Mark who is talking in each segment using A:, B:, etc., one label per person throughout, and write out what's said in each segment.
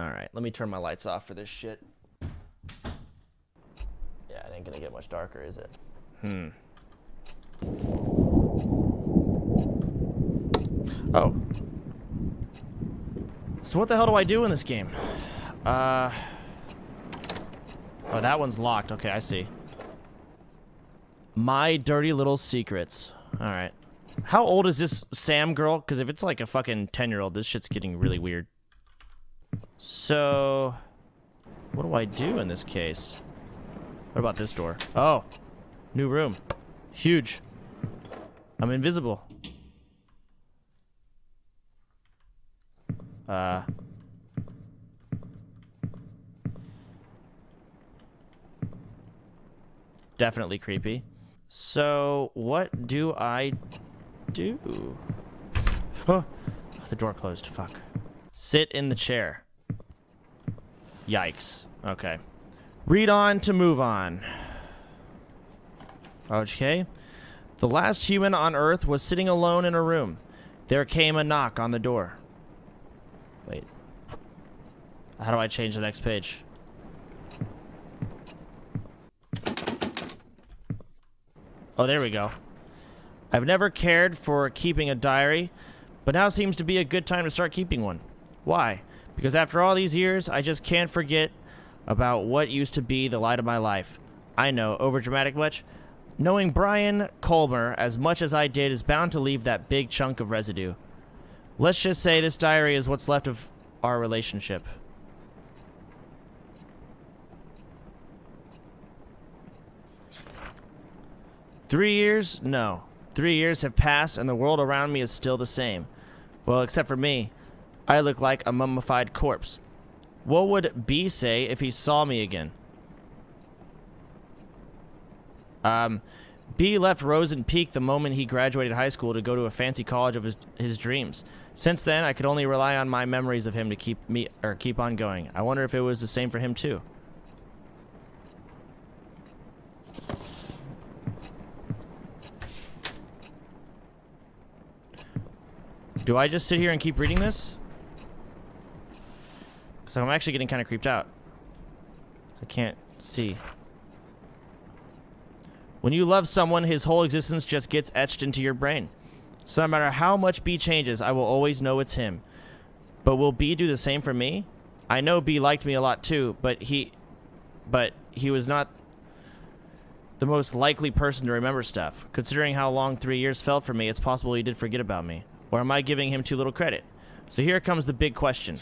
A: Alright, let me turn my lights off for this shit. Yeah, it ain't gonna get much darker, is it? Oh. So what the hell do I do in this game? Oh, that one's locked. Okay, I see. My dirty little secrets. Alright. How old is this Sam girl? Because if it's like a fucking 10-year-old, this shit's getting really weird. So, what do I do in this case? What about this door? Oh, new room. Huge. I'm invisible. Definitely creepy. So, what do I do? Oh, the door closed. Fuck. Sit in the chair. Yikes. Okay. Read on to move on. Okay. The last human on Earth was sitting alone in a room. There came a knock on the door. Wait. How do I change the next page? Oh, there we go. I've never cared for keeping a diary, but now seems to be a good time to start keeping one. Why? Because after all these years, I just can't forget about what used to be the light of my life. I know, overdramatic much? Knowing Brian Colmer as much as I did is bound to leave that big chunk of residue. Let's just say this diary is what's left of our relationship. "3 years? No. 3 years have passed and the world around me is still the same. Well, except for me. I look like a mummified corpse. What would B say if he saw me again?" B left Rosen Peak the moment he graduated high school to go to a fancy college of his dreams. Since then, I could only rely on my memories of him to keep on going. I wonder if it was the same for him too. Do I just sit here and keep reading this? Because I'm actually getting kind of creeped out. I can't see. When you love someone, his whole existence just gets etched into your brain. So no matter how much B changes, I will always know it's him. But will B do the same for me? I know B liked me a lot too, but he was not the most likely person to remember stuff. Considering how long 3 years felt for me, it's possible he did forget about me. Or am I giving him too little credit? So here comes the big question.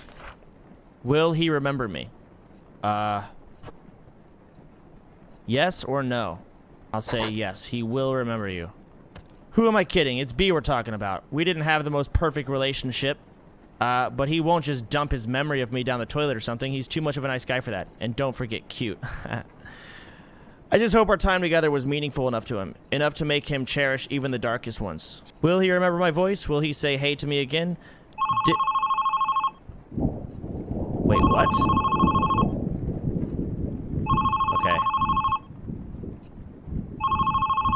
A: Will he remember me? Yes or no? I'll say yes, he will remember you. Who am I kidding? It's B we're talking about. We didn't have the most perfect relationship, but he won't just dump his memory of me down the toilet or something. He's too much of a nice guy for that. And don't forget cute. I just hope our time together was meaningful enough to him, enough to make him cherish even the darkest ones. Will he remember my voice? Will he say hey to me again? Wait, what? Okay.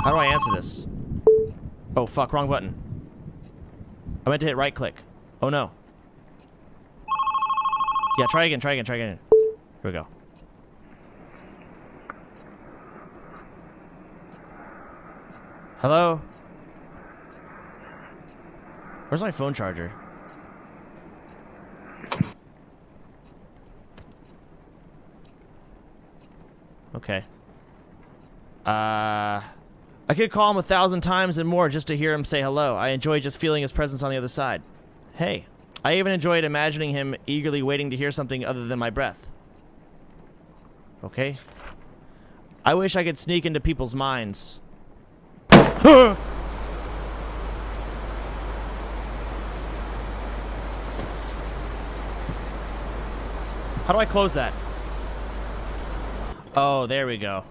A: How do I answer this? Oh, fuck, wrong button. I meant to hit right click. Oh, no. Yeah, try again. Here we go. Hello? Where's my phone charger? Okay. I could call him 1,000 times and more just to hear him say hello. I enjoy just feeling his presence on the other side. Hey. I even enjoyed imagining him eagerly waiting to hear something other than my breath. Okay. I wish I could sneak into people's minds. How do I close that? Oh, there we go.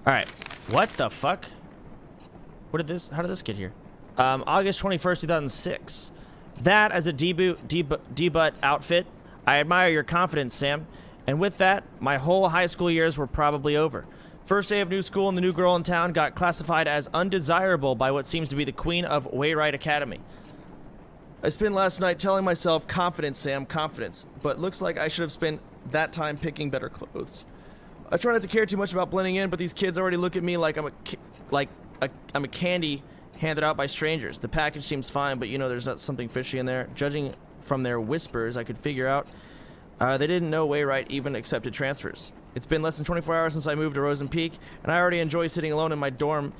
A: Alright. What the fuck? How did this get here? August 21st, 2006. That as a debut outfit. I admire your confidence, Sam. And with that, my whole high school years were probably over. First day of new school and the new girl in town got classified as undesirable by what seems to be the queen of Wayride Academy. I spent last night telling myself, confidence, Sam, confidence. But looks like I should have spent that time picking better clothes. I try not to care too much about blending in, but these kids already look at me like I'm a candy handed out by strangers. The package seems fine, but you know there's not something fishy in there. Judging from their whispers, I could figure out they didn't know Wayrite even accepted transfers. It's been less than 24 hours since I moved to Rosen Peak, and I already enjoy sitting alone in my dorm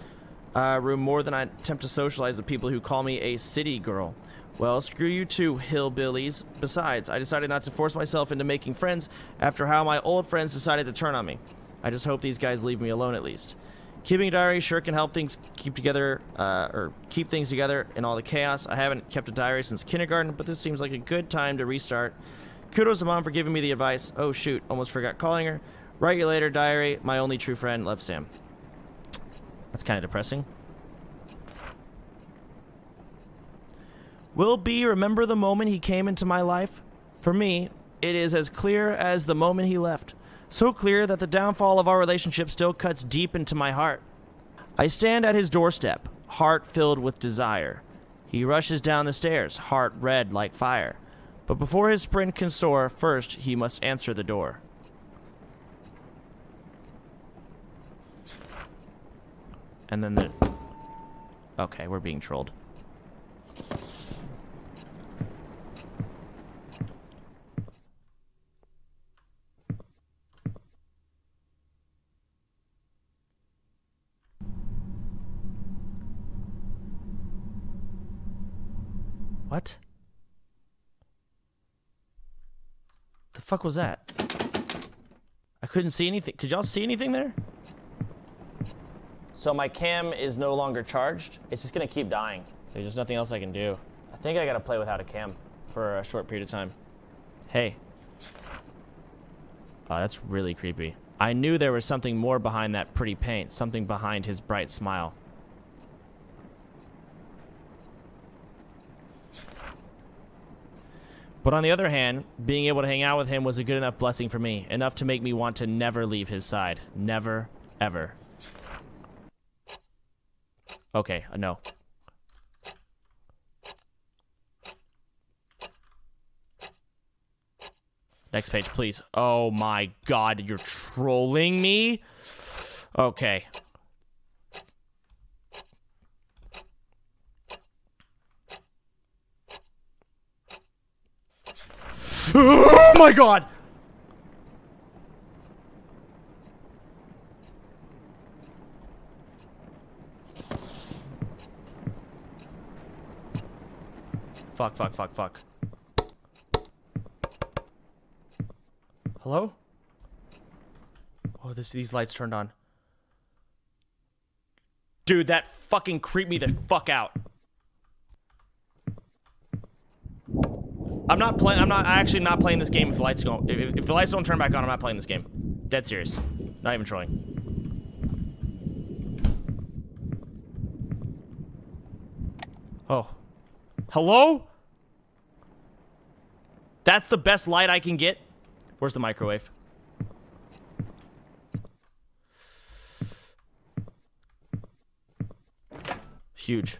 A: room more than I attempt to socialize with people who call me a city girl. Well, screw you too, hillbillies. Besides, I decided not to force myself into making friends after how my old friends decided to turn on me. I just hope these guys leave me alone at least. Keeping a diary sure can help things keep things together in all the chaos. I haven't kept a diary since kindergarten, but this seems like a good time to restart. Kudos to Mom for giving me the advice. Oh shoot, almost forgot calling her. Write you later, diary. My only true friend. Love, Sam. That's kind of depressing. Will B remember the moment he came into my life? For me, it is as clear as the moment he left. So clear that the downfall of our relationship still cuts deep into my heart. I stand at his doorstep, heart filled with desire. He rushes down the stairs, heart red like fire. But before his sprint can soar, first he must answer the door. And then the... Okay, we're being trolled. What? The fuck was that? I couldn't see anything. Could y'all see anything there? So my cam is no longer charged. It's just gonna keep dying. There's just nothing else I can do. I think I gotta play without a cam for a short period of time. Hey. Oh, that's really creepy. I knew there was something more behind that pretty paint. Something behind his bright smile. But on the other hand, being able to hang out with him was a good enough blessing for me. Enough to make me want to never leave his side. Never, ever. Okay, no. Next page, please. Oh my god, you're trolling me? Okay. Oh my god! Fuck, fuck, fuck, fuck. Hello? Oh, these lights turned on. Dude, that fucking creeped me the fuck out. I'm actually not playing this game if the lights go. If the lights don't turn back on, I'm not playing this game. Dead serious. Not even trolling. Oh. Hello? That's the best light I can get? Where's the microwave? Huge.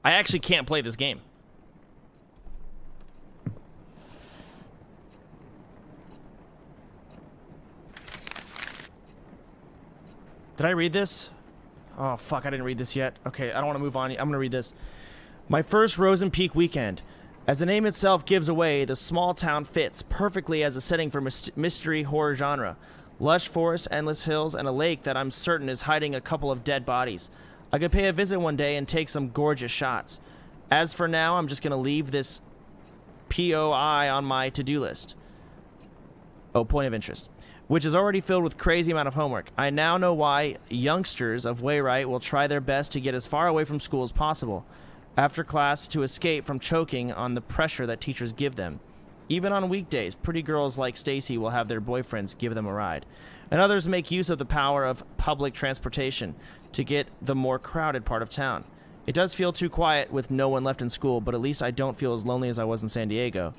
A: I actually can't play this game. Did I read this? Oh, fuck, I didn't read this yet. Okay, I don't want to move on. I'm going to read this. My first Rosen Peak weekend. As the name itself gives away, the small town fits perfectly as a setting for mystery horror genre. Lush forests, endless hills, and a lake that I'm certain is hiding a couple of dead bodies. I could pay a visit one day and take some gorgeous shots. As for now, I'm just going to leave this POI on my to-do list. Oh, point of interest. Which is already filled with crazy amount of homework. I now know why youngsters of Wayrite will try their best to get as far away from school as possible after class to escape from choking on the pressure that teachers give them. Even on weekdays, pretty girls like Stacy will have their boyfriends give them a ride. And others make use of the power of public transportation to get the more crowded part of town. It does feel too quiet with no one left in school, but at least I don't feel as lonely as I was in San Diego.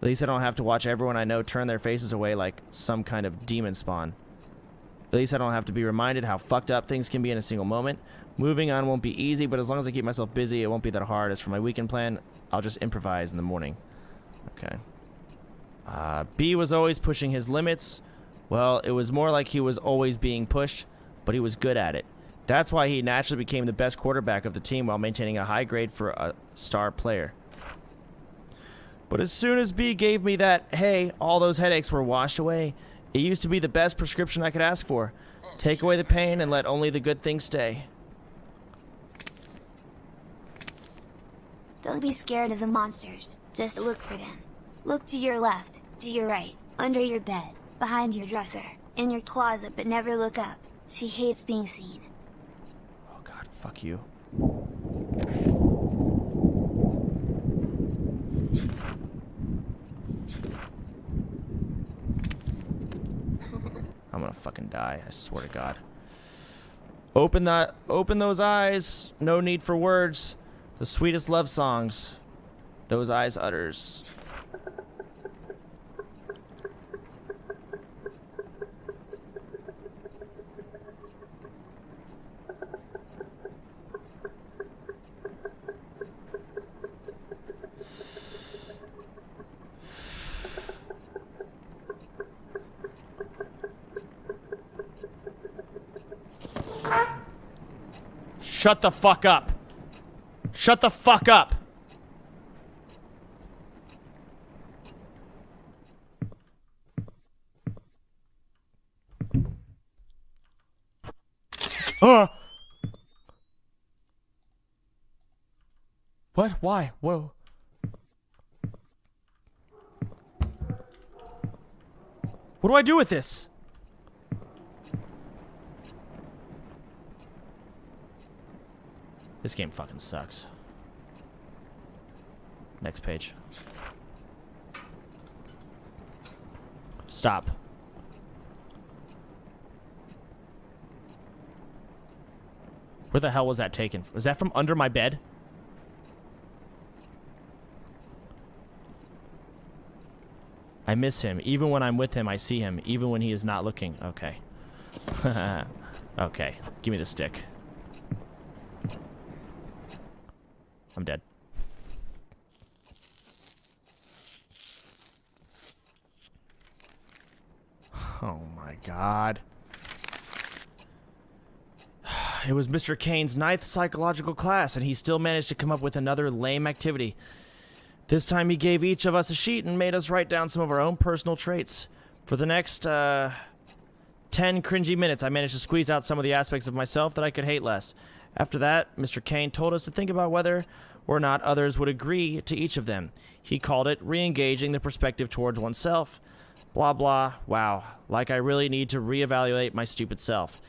A: At least I don't have to watch everyone I know turn their faces away like some kind of demon spawn. At least I don't have to be reminded how fucked up things can be in a single moment. Moving on won't be easy, but as long as I keep myself busy, it won't be that hard. As for my weekend plan, I'll just improvise in the morning. Okay. B was always pushing his limits. Well, it was more like he was always being pushed, but he was good at it. That's why he naturally became the best quarterback of the team while maintaining a high grade for a star player. But as soon as B gave me that, hey, all those headaches were washed away, it used to be the best prescription I could ask for. Take away the pain and let only the good things stay.
B: Don't be scared of the monsters. Just look for them. Look to your left, to your right, under your bed, behind your dresser, in your closet, but never look up. She hates being seen.
A: Oh God, fuck you. I'm gonna fucking die, I swear to God. Open those eyes. No need for words. The sweetest love songs those eyes utters. Shut the fuck up. Shut the fuck up. What? Why? Whoa. What do I do with this? This game fucking sucks. Next page. Stop. Where the hell was that taken? Was that from under my bed? I miss him. Even when I'm with him, I see him. Even when he is not looking. Okay. Okay. Give me the stick. I'm dead. Oh my God. It was Mr. Kane's 9th psychological class, and he still managed to come up with another lame activity. This time he gave each of us a sheet and made us write down some of our own personal traits. For the next, 10 cringy minutes, I managed to squeeze out some of the aspects of myself that I could hate less. After that, Mr. Kane told us to think about whether or not others would agree to each of them. He called it re-engaging the perspective towards oneself. Blah, blah. Wow. Like I really need to reevaluate my stupid self.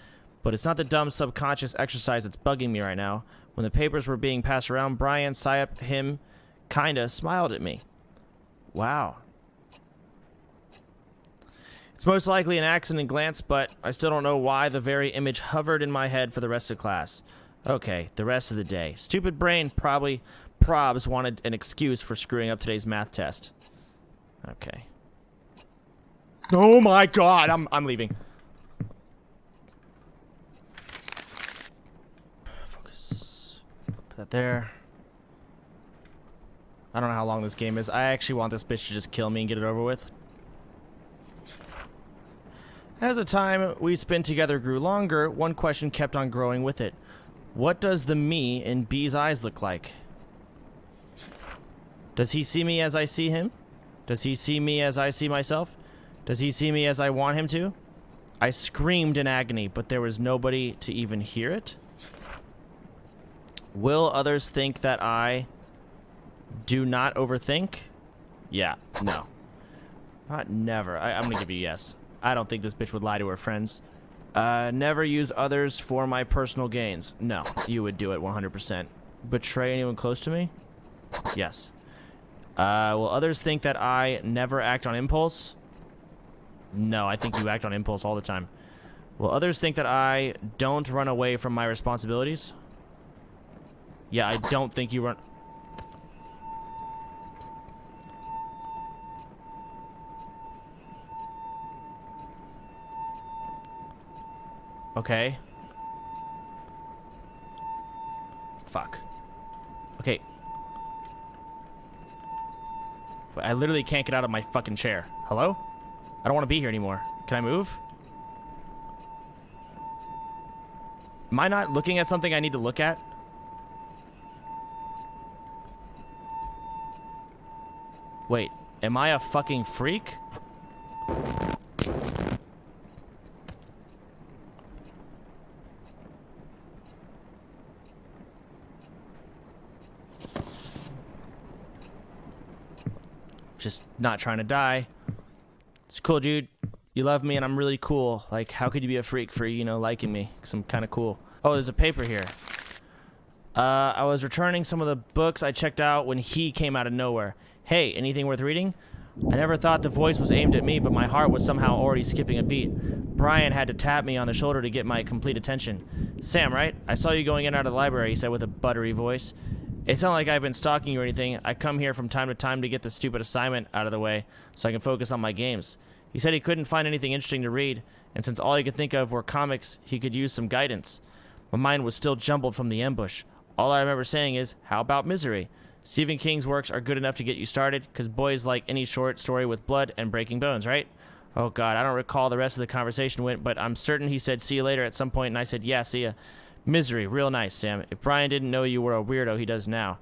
A: But it's not the dumb subconscious exercise that's bugging me right now. When the papers were being passed around, Brian, Syop, him, kinda smiled at me. Wow. It's most likely an accident glance, but I still don't know why the very image hovered in my head for the rest of class. Okay, the rest of the day. Stupid brain probs wanted an excuse for screwing up today's math test. Okay. Oh my God, I'm leaving. Focus. Put that there. I don't know how long this game is. I actually want this bitch to just kill me and get it over with. As the time we spent together grew longer, one question kept on growing with it. What does the me in B's eyes look like? Does he see me as I see him? Does he see me as I see myself? Does he see me as I want him to? I screamed in agony, but there was nobody to even hear it. Will others think that I do not overthink? Yeah, no. Not never. I'm gonna give you a yes. I don't think this bitch would lie to her friends. Never use others for my personal gains. No, you would do it 100%. Betray anyone close to me? Yes. Will others think that I never act on impulse? No, I think you act on impulse all the time. Will others think that I don't run away from my responsibilities? Yeah, I don't think you run... Okay. Fuck. Okay. I literally can't get out of my fucking chair. Hello? I don't want to be here anymore. Can I move? Am I not looking at something I need to look at? Wait, am I a fucking freak? Just not trying to die. It's cool, dude. You love me and I'm really cool. Like, how could you be a freak for, you know, liking me? Because I'm kind of cool. Oh, there's a paper here. I was returning some of the books I checked out when he came out of nowhere. Hey, anything worth reading? I never thought the voice was aimed at me, but my heart was somehow already skipping a beat. Brian had to tap me on the shoulder to get my complete attention. Sam, right? I saw you going in and out of the library, he said with a buttery voice. It's not like I've been stalking you or anything. I come here from time to time to get the stupid assignment out of the way so I can focus on my games. He said he couldn't find anything interesting to read, and since all he could think of were comics, he could use some guidance. My mind was still jumbled from the ambush. All I remember saying is, how about Misery? Stephen King's works are good enough to get you started, because boys like any short story with blood and breaking bones, right? Oh god, I don't recall the rest of the conversation went, but I'm certain he said see you later at some point, and I said, yeah, see ya. Misery, real nice, Sam. If Brian didn't know you were a weirdo, he does now.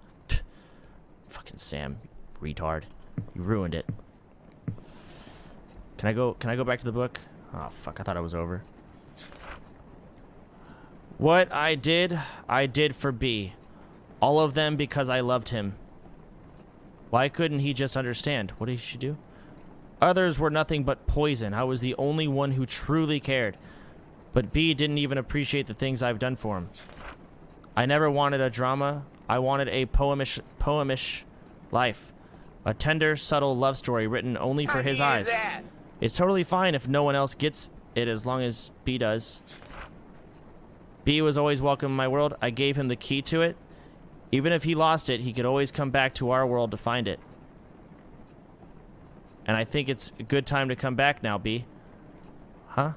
A: Fucking Sam, retard. You ruined it. Can I go back to the book? Oh, fuck, I thought it was over. What I did for B. All of them because I loved him. Why couldn't he just understand? What did she do? Others were nothing but poison. I was the only one who truly cared. But B didn't even appreciate the things I've done for him. I never wanted a drama. I wanted a poemish life. A tender, subtle love story written only for his eyes. It's totally fine if no one else gets it as long as B does. B was always welcome in my world. I gave him the key to it. Even if he lost it, he could always come back to our world to find it. And I think it's a good time to come back now, B. Huh?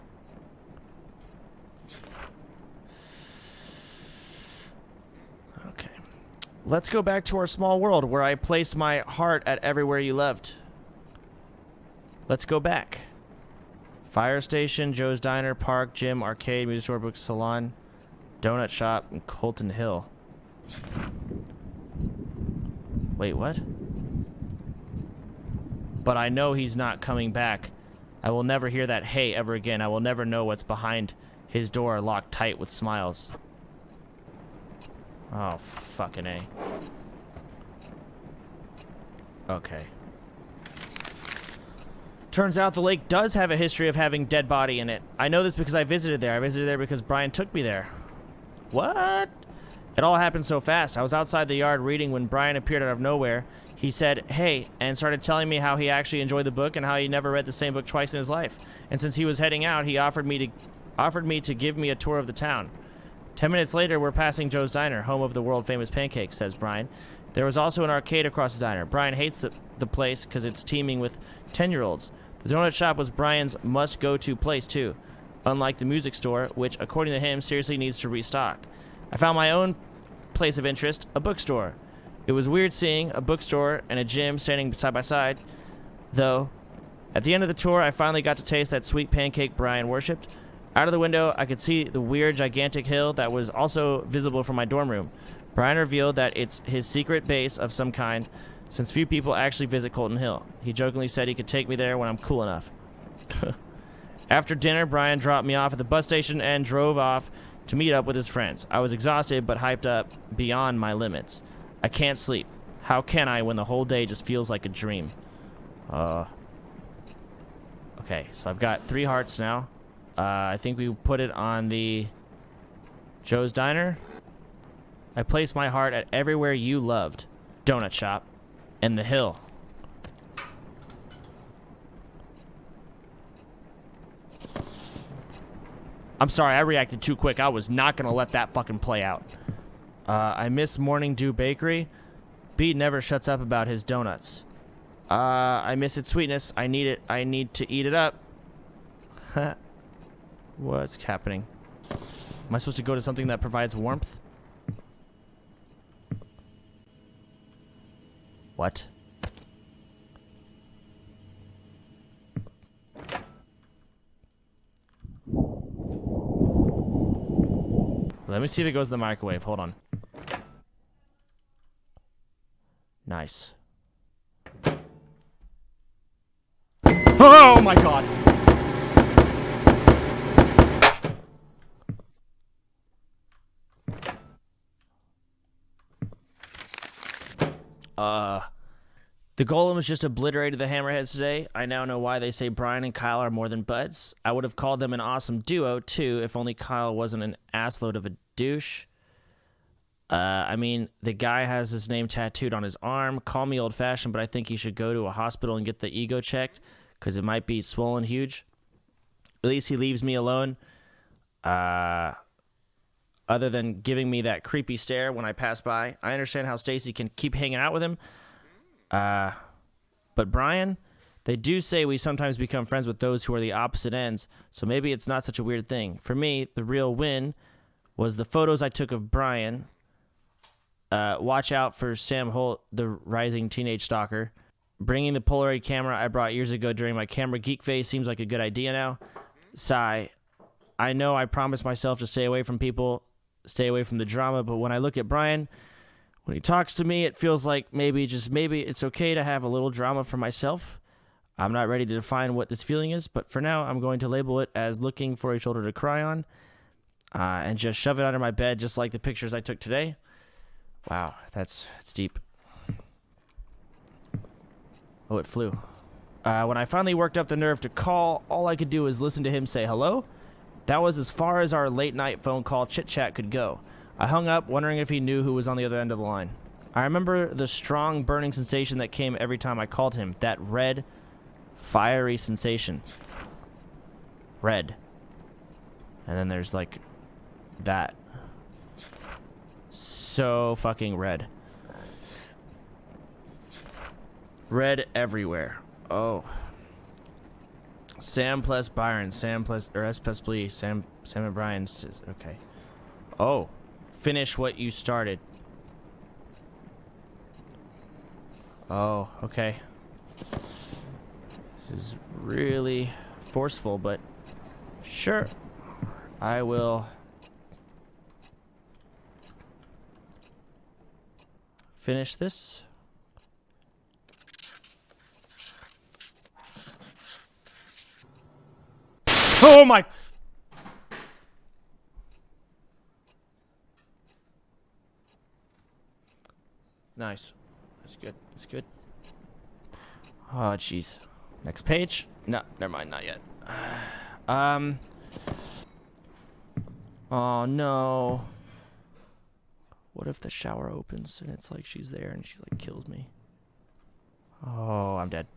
A: Okay. Let's go back to our small world where I placed my heart at everywhere you loved. Let's go back. Fire station, Joe's Diner, park, gym, arcade, music store, book salon, donut shop, and Colton Hill. Wait, what? But I know he's not coming back. I will never hear that hey ever again. I will never know what's behind his door locked tight with smiles. Oh, fucking A. Okay. Turns out the lake does have a history of having dead body in it. I know this because I visited there. I visited there because Brian took me there. What? It all happened so fast. I was outside the yard reading when Brian appeared out of nowhere. He said, hey, and started telling me how he actually enjoyed the book and how he never read the same book twice in his life. And since he was heading out, he offered me to give me a tour of the town. 10 minutes later, we're passing Joe's Diner, home of the world-famous pancakes, says Brian. There was also an arcade across the diner. Brian hates the place because it's teeming with 10-year-olds. The donut shop was Brian's must-go-to place, too, unlike the music store, which, according to him, seriously needs to restock. I found my own place of interest, a bookstore. It was weird seeing a bookstore and a gym standing side by side, though. At the end of the tour, I finally got to taste that sweet pancake Brian worshipped. Out of the window, I could see the weird, gigantic hill that was also visible from my dorm room. Brian revealed that it's his secret base of some kind, since few people actually visit Colton Hill. He jokingly said he could take me there when I'm cool enough. After dinner, Brian dropped me off at the bus station and drove off to meet up with his friends. I was exhausted but hyped up beyond my limits. I can't sleep. How can I when the whole day just feels like a dream? Okay, so I've got 3 hearts now. I think we put it on the Joe's Diner. I placed my heart at everywhere you loved. Donut shop. And the hill. I'm sorry, I reacted too quick. I was not going to let that fucking play out. I miss Morning Dew Bakery. B never shuts up about his donuts. I miss its sweetness. I need it. I need to eat it up. What's happening? Am I supposed to go to something that provides warmth? What? Let me see if it goes to the microwave. Hold on. Nice. Oh my god! The golems just obliterated the hammerheads today. I now know why they say Brian and Kyle are more than buds. I would have called them an awesome duo, too, if only Kyle wasn't an assload of a douche. I mean, the guy has his name tattooed on his arm. Call me old-fashioned, but I think he should go to a hospital and get the ego checked, because it might be swollen huge. At least he leaves me alone. Other than giving me that creepy stare when I pass by. I understand how Stacy can keep hanging out with him. But Brian, they do say we sometimes become friends with those who are the opposite ends, so maybe it's not such a weird thing. For me, the real win was the photos I took of Brian. Watch out for Sam Holt, the rising teenage stalker. Bringing the Polaroid camera I brought years ago during my camera geek phase seems like a good idea now. Sigh. I know I promised myself to stay away from people, stay away from the drama, but when I look at Brian, when he talks to me, it feels like maybe, just maybe, it's okay to have a little drama for myself. I'm not ready to define what this feeling is, but for now, I'm going to label it as looking for a shoulder to cry on, and just shove it under my bed, just like the pictures I took today. Wow, that's deep. Oh, it flew. When I finally worked up the nerve to call, all I could do was listen to him say hello. That was as far as our late-night phone call chit-chat could go. I hung up, wondering if he knew who was on the other end of the line. I remember the strong burning sensation that came every time I called him. That red, fiery sensation. Red. And then there's, like, that. So fucking red. Red everywhere. Oh. Sam plus Byron. Sam plus... Or S plus Blee. Sam and Brian. Okay. Oh. Finish what you started. Oh, okay. This is really forceful, but sure. I will finish this. Oh my... Nice. That's good. That's good. Oh, jeez. Next page? No, never mind. Not yet. Oh, no. What if the shower opens and it's like she's there and she like kills me? Oh, I'm dead.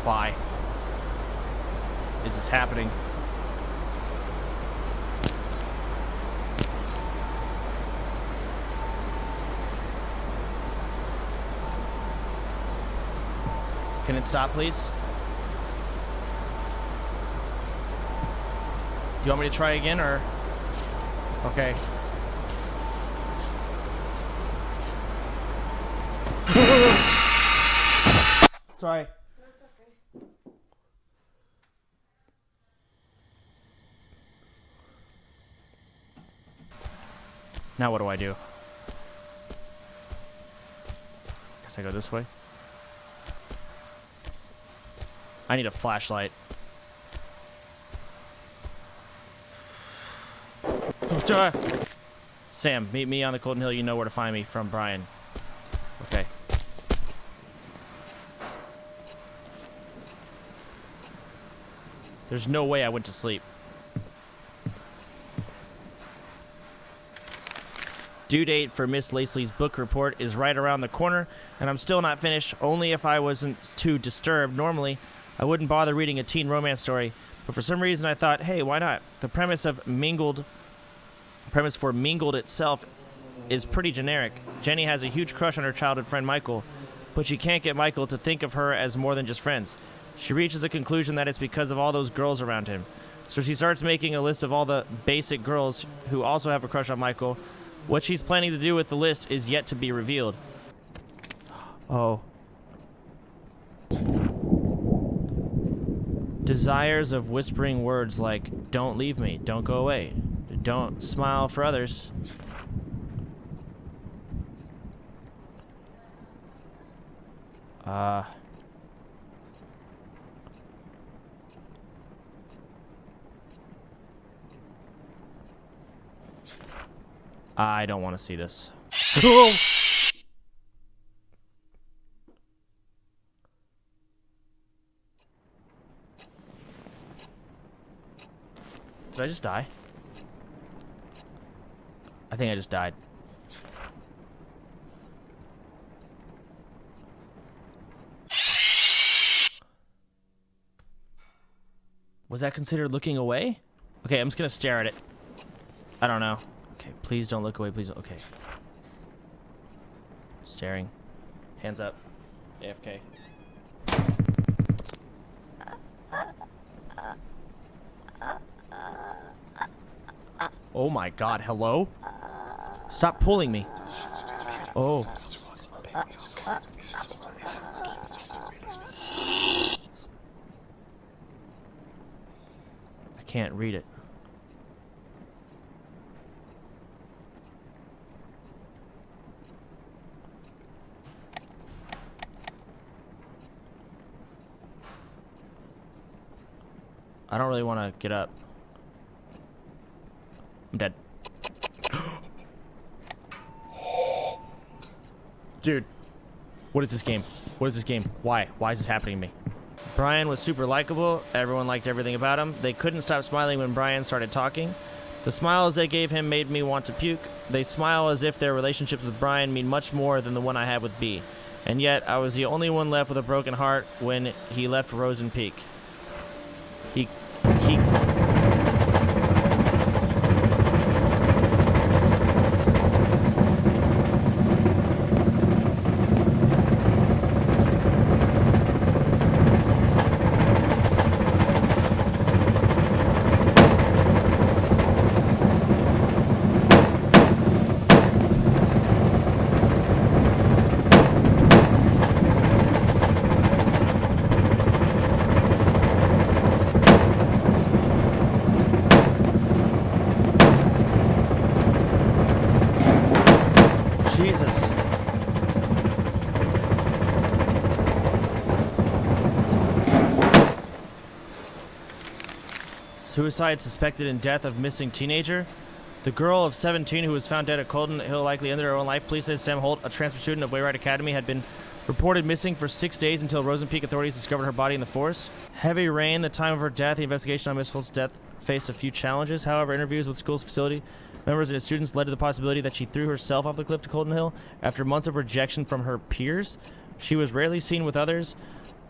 A: Why is this happening? Can it stop, please? Do you want me to try again, or? Okay. Sorry. Now what do I do? Guess I go this way. I need a flashlight. Sam, meet me on the Colton Hill. You know where to find me. From Brian. Okay. There's no way I went to sleep. Due date for Miss Lacey's book report is right around the corner, and I'm still not finished, only if I wasn't too disturbed. Normally, I wouldn't bother reading a teen romance story, but for some reason I thought, hey, why not? The premise for Mingled itself is pretty generic. Jenny has a huge crush on her childhood friend Michael, but she can't get Michael to think of her as more than just friends. She reaches a conclusion that it's because of all those girls around him. So she starts making a list of all the basic girls who also have a crush on Michael. What she's planning to do with the list is yet to be revealed. Oh. Desires of whispering words like, don't leave me, don't go away, don't smile for others. I don't want to see this. Oh! Did I just die? I think I just died. Was that considered looking away? Okay, I'm just gonna stare at it. I don't know. Okay, please don't look away, please don't. Okay. Staring. Hands up. AFK. Oh my god, hello? Stop pulling me. Oh. I can't read it. I don't really want to get up. I'm dead. Dude, what is this game? What is this game? Why? Why is this happening to me? Brian was super likable. Everyone liked everything about him. They couldn't stop smiling when Brian started talking. The smiles they gave him made me want to puke. They smile as if their relationships with Brian mean much more than the one I had with B. And yet, I was the only one left with a broken heart when he left Rosen Peak. He Jesus. Suicide suspected in death of missing teenager. The girl of 17 who was found dead at Colton Hill likely ended her own life. Police said Sam Holt, a transfer student of Wayride Academy, had been reported missing for 6 days until Rosen Peak authorities discovered her body in the forest. Heavy rain, the time of her death. The investigation on Miss Holt's death faced a few challenges. However, interviews with school's facility members and students led to the possibility that she threw herself off the cliff to Colton Hill after months of rejection from her peers. She was rarely seen with others.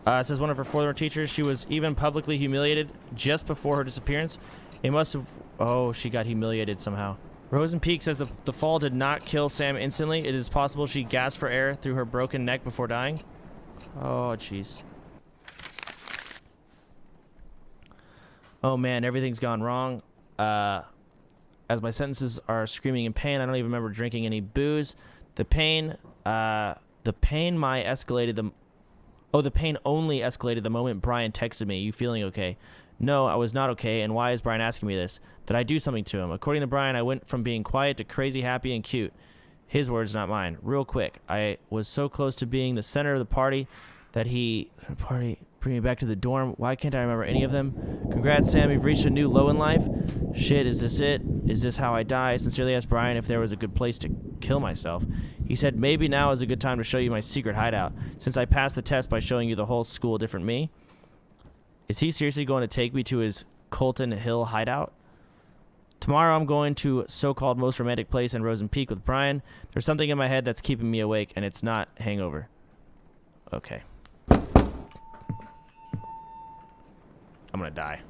A: Says one of her former teachers. She was even publicly humiliated just before her disappearance. It must have... Oh, she got humiliated somehow. Rosen Peak says the fall did not kill Sam instantly. It is possible she gasped for air through her broken neck before dying. Oh, jeez. Oh, man, everything's gone wrong. As my sentences are screaming in pain, I don't even remember drinking any booze. The pain only escalated the moment Brian texted me. You feeling okay? No, I was not okay, and why is Brian asking me this? Did I do something to him? According to Brian, I went from being quiet to crazy, happy, and cute. His words, not mine. Real quick, I was so close to being the center of the party that bring me back to the dorm. Why can't I remember any of them? Congrats, Sam, you've reached a new low in life. Shit, is this it? Is this how I die? I sincerely asked Brian if there was a good place to kill myself. He said, maybe now is a good time to show you my secret hideout, since I passed the test by showing you the whole school different me. Is he seriously going to take me to his Colton Hill hideout? Tomorrow I'm going to so-called most romantic place in Rosen Peak with Brian. There's something in my head that's keeping me awake, and it's not hangover. Okay. I'm gonna die.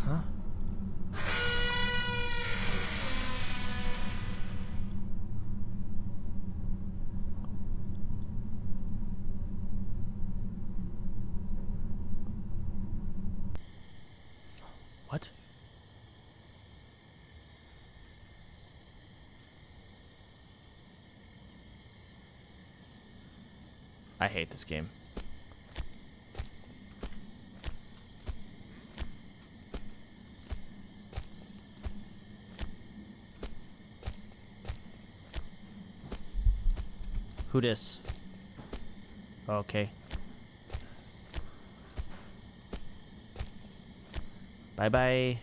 A: Huh? What? I hate this game. Who dis? Okay. Bye-bye.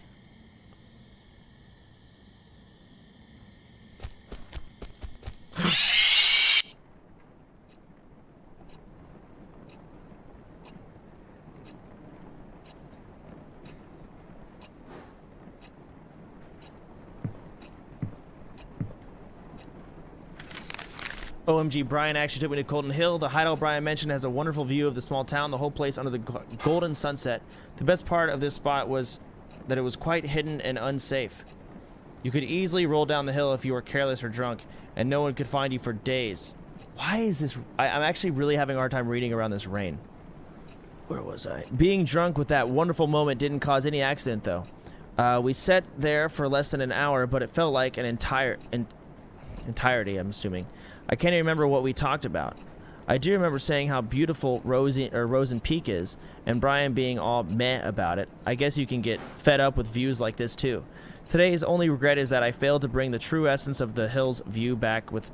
A: OMG, Brian actually took me to Colton Hill. The hideout Brian mentioned has a wonderful view of the small town, the whole place under the golden sunset. The best part of this spot was that it was quite hidden and unsafe. You could easily roll down the hill if you were careless or drunk, and no one could find you for days. Why is this? I'm actually really having a hard time reading around this rain. Where was I? Being drunk with that wonderful moment didn't cause any accident, though. We sat there for less than an hour, but it felt like an entirety, I'm assuming. I can't even remember what we talked about. I do remember saying how beautiful Rosen Peak is, and Brian being all meh about it. I guess you can get fed up with views like this too. Today's only regret is that I failed to bring the true essence of the hill's view back with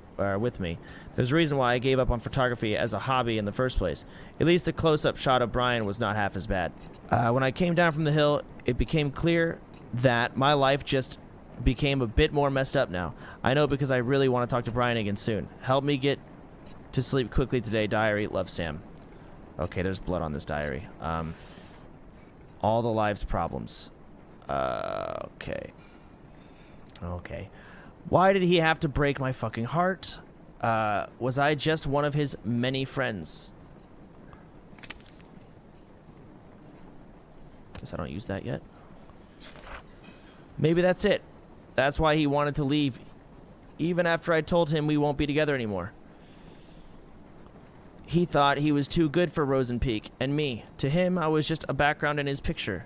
A: me. There's a reason why I gave up on photography as a hobby in the first place. At least the close-up shot of Brian was not half as bad. When I came down from the hill, it became clear that my life just became a bit more messed up now. I know because I really want to talk to Brian again soon. Help me get to sleep quickly today, diary. Love, Sam. Okay, there's blood on this diary. All the lives problems. Okay. Okay. Why did he have to break my fucking heart? Was I just one of his many friends? Guess I don't use that yet. Maybe that's it. That's why he wanted to leave, even after I told him we won't be together anymore. He thought he was too good for Rosen Peak and me. To him, I was just a background in his picture.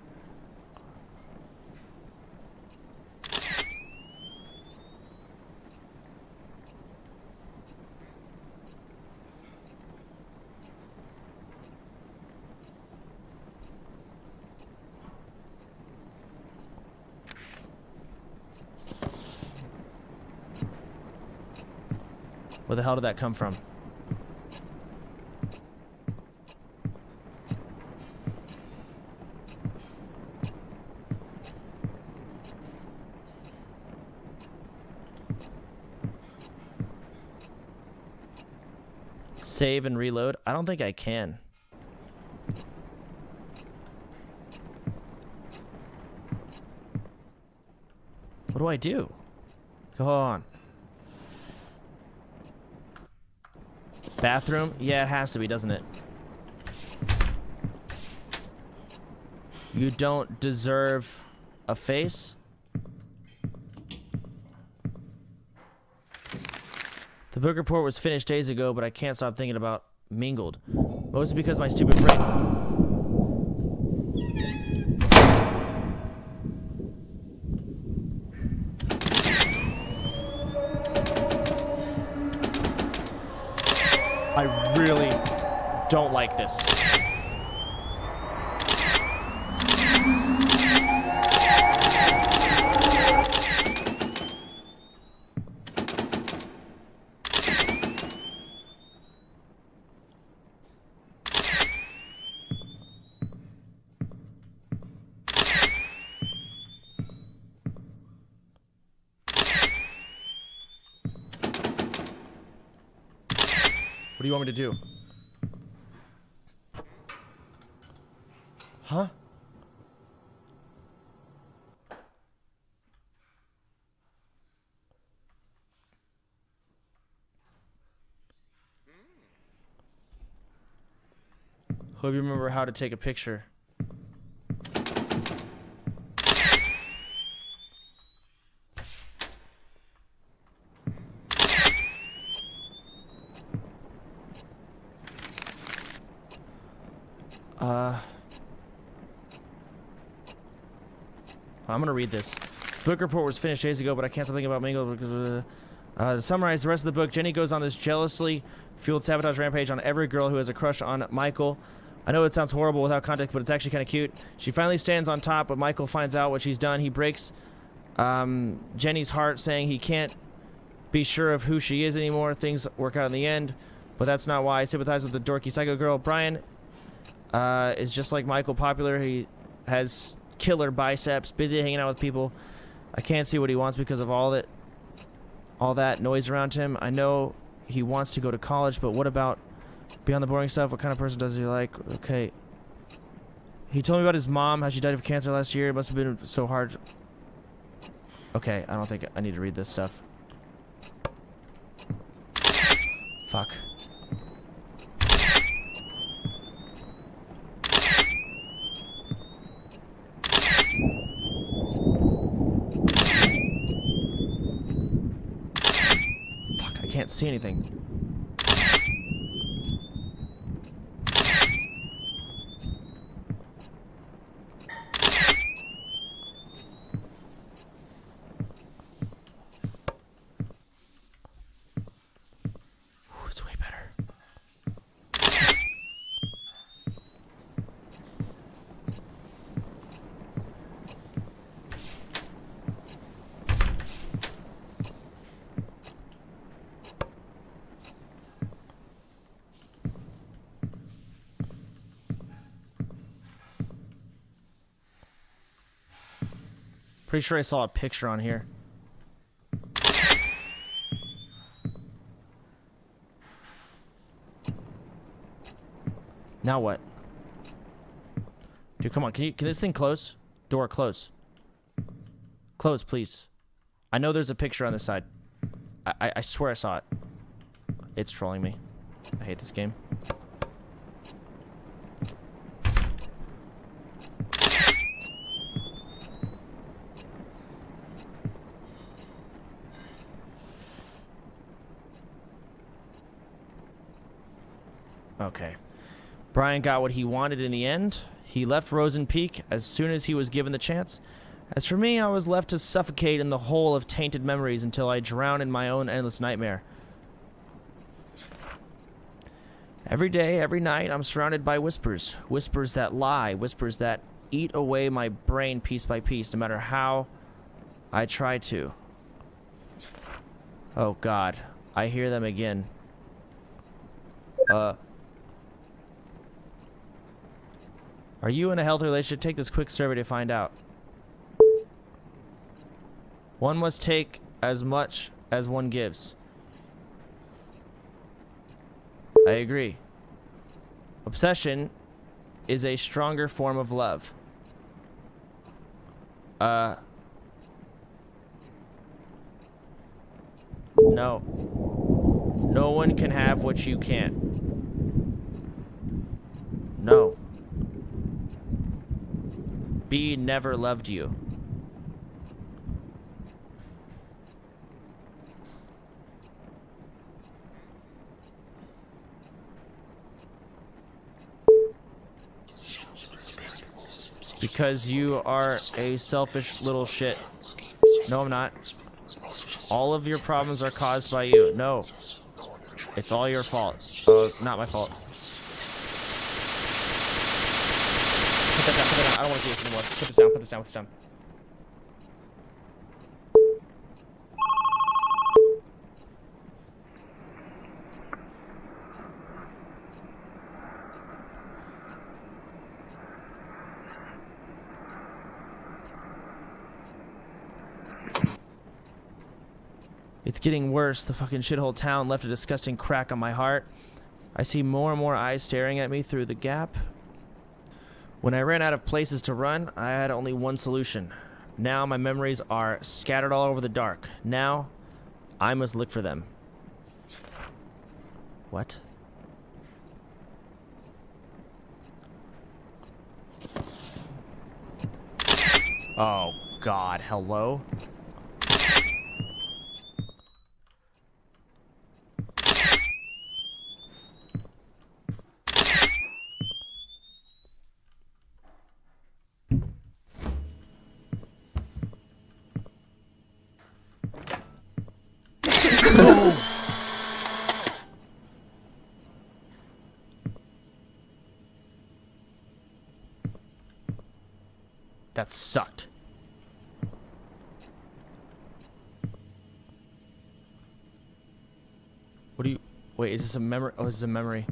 A: Where the hell did that come from? Save and reload? I don't think I can. What do I do? Go on. Bathroom? Yeah, it has to be, doesn't it? You don't deserve a face? The book report was finished days ago, but I can't stop thinking about mingled. Mostly because my stupid brain... I really don't like this. do you want me to do? Huh? Hope you remember how to take a picture. I'm gonna read this. Book report was finished days ago, but I can't stop thinking about Mingle because to summarize the rest of the book, Jenny goes on this jealously fueled sabotage rampage on every girl who has a crush on Michael. I know it sounds horrible without context, but it's actually kind of cute. She finally stands on top, but Michael finds out what she's done. He breaks Jenny's heart, saying he can't be sure of who she is anymore. Things work out in the end, but that's not why I sympathize with the dorky psycho girl. Brian is just like Michael, popular. He has killer biceps, busy hanging out with people. I can't see what he wants because of all that noise around him. I know he wants to go to college, but what about beyond the boring stuff? What kind of person does he like? Okay. He told me about his mom, how she died of cancer last year. It must have been so hard. Okay, I don't think I need to read this stuff. Fuck. Fuck, I can't see anything. It's way better. Pretty sure I saw a picture on here. Now what? Dude, come on. Can this thing close? Door, close. Close, please. I know there's a picture on this side. I swear I saw it. It's trolling me. I hate this game. Okay. Brian got what he wanted in the end. He left Rosen Peak as soon as he was given the chance. As for me, I was left to suffocate in the hole of tainted memories until I drowned in my own endless nightmare. Every day, every night, I'm surrounded by whispers. Whispers that lie. Whispers that eat away my brain piece by piece, no matter how I try to. Oh, God. I hear them again. Are you in a healthy relationship? Take this quick survey to find out. One must take as much as one gives. I agree. Obsession is a stronger form of love. No. No one can have what you can't. No. B never loved you. Because you are a selfish little shit. No, I'm not. All of your problems are caused by you. No. It's all your fault. Oh, not my fault. Put that down, put that down. I don't want to do this anymore. Put this down, put this down, put this down. It's getting worse. The fucking shithole town left a disgusting crack on my heart. I see more and more eyes staring at me through the gap. When I ran out of places to run, I had only one solution. Now my memories are scattered all over the dark. Now, I must look for them. What? Oh, God. Hello? That sucked. What do you... Wait, is this a memory? Oh, this is a memory.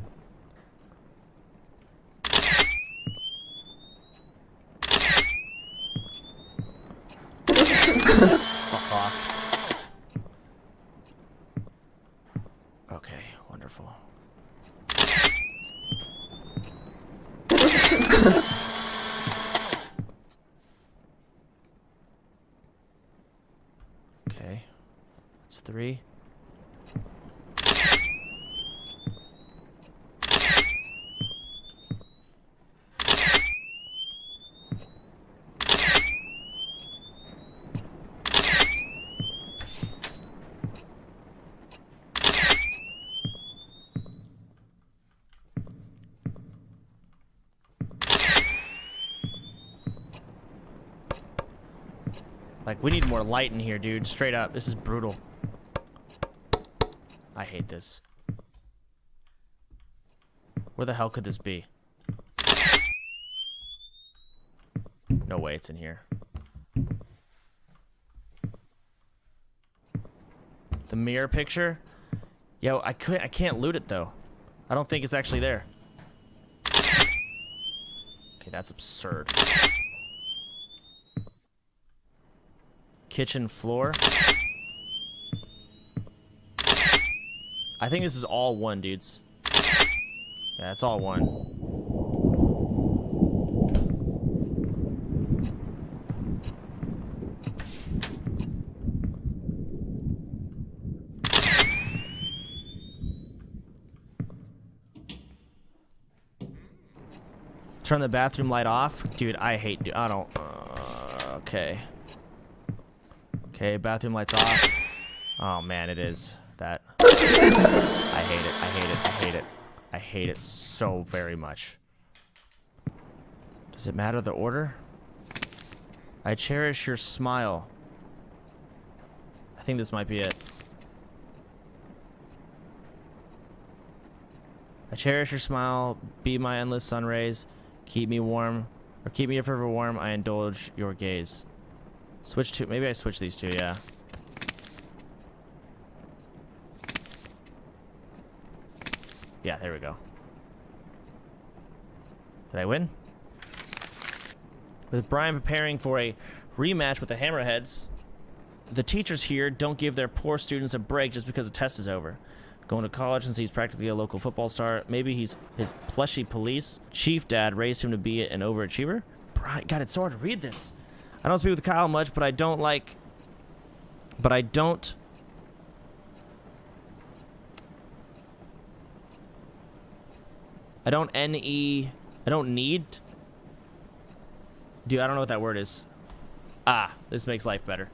A: Fuck off. Okay, wonderful. Okay. It's 3. Like, we need more light in here, dude. Straight up. This is brutal. I hate this. Where the hell could this be? No way it's in here. The mirror picture? Yo, I can't loot it, though. I don't think it's actually there. Okay, that's absurd. Kitchen floor. I think this is all one, dudes. Yeah, it's all one. Turn the bathroom light off. Dude, I hate... I don't... okay. Okay, bathroom lights off. Oh, man, it is. That. I hate it. I hate it. I hate it. I hate it so very much. Does it matter the order? I cherish your smile. I think this might be it. I cherish your smile. Be my endless sun rays. Keep me warm. Or keep me forever warm. I indulge your gaze. Switch to... Maybe I switch these two, yeah. Yeah, there we go. Did I win? With Brian preparing for a rematch with the Hammerheads, the teachers here don't give their poor students a break just because the test is over. Going to college since he's practically a local football star. Maybe he's his plushy police chief dad raised him to be an overachiever. Brian, God, it's so hard to read this. I don't speak with Kyle much, but I don't like... But I don't... I don't N-E... I don't need... Dude, I don't know what that word is. Ah, this makes life better.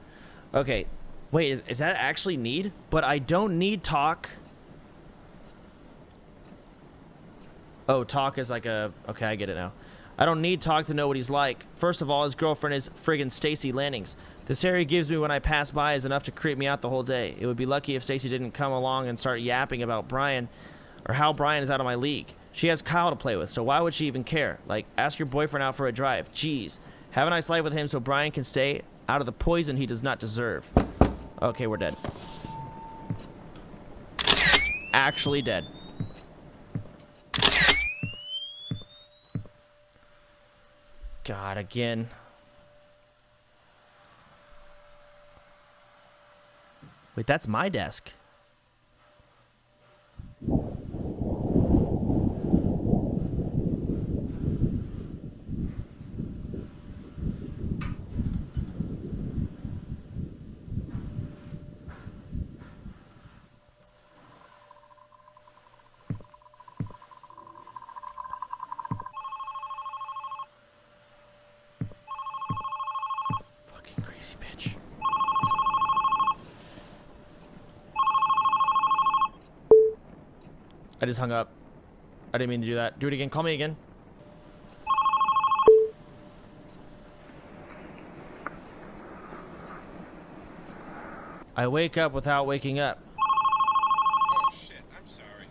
A: Okay. Wait, is that actually need? But I don't need talk. Oh, talk is like a... Okay, I get it now. I don't need talk to know what he's like. First of all, his girlfriend is friggin' Stacy Lannings. The stare he gives me when I pass by is enough to creep me out the whole day. It would be lucky if Stacy didn't come along and start yapping about Brian or how Brian is out of my league. She has Kyle to play with, so why would she even care? Like, ask your boyfriend out for a drive. Jeez. Have a nice life with him so Brian can stay out of the poison he does not deserve. Okay, we're dead. Actually dead. God, again. Wait, that's my desk. Sexy bitch. I just hung up. I didn't mean to do that. Do it again. Call me again. I wake up without waking up.
C: Oh shit, I'm sorry.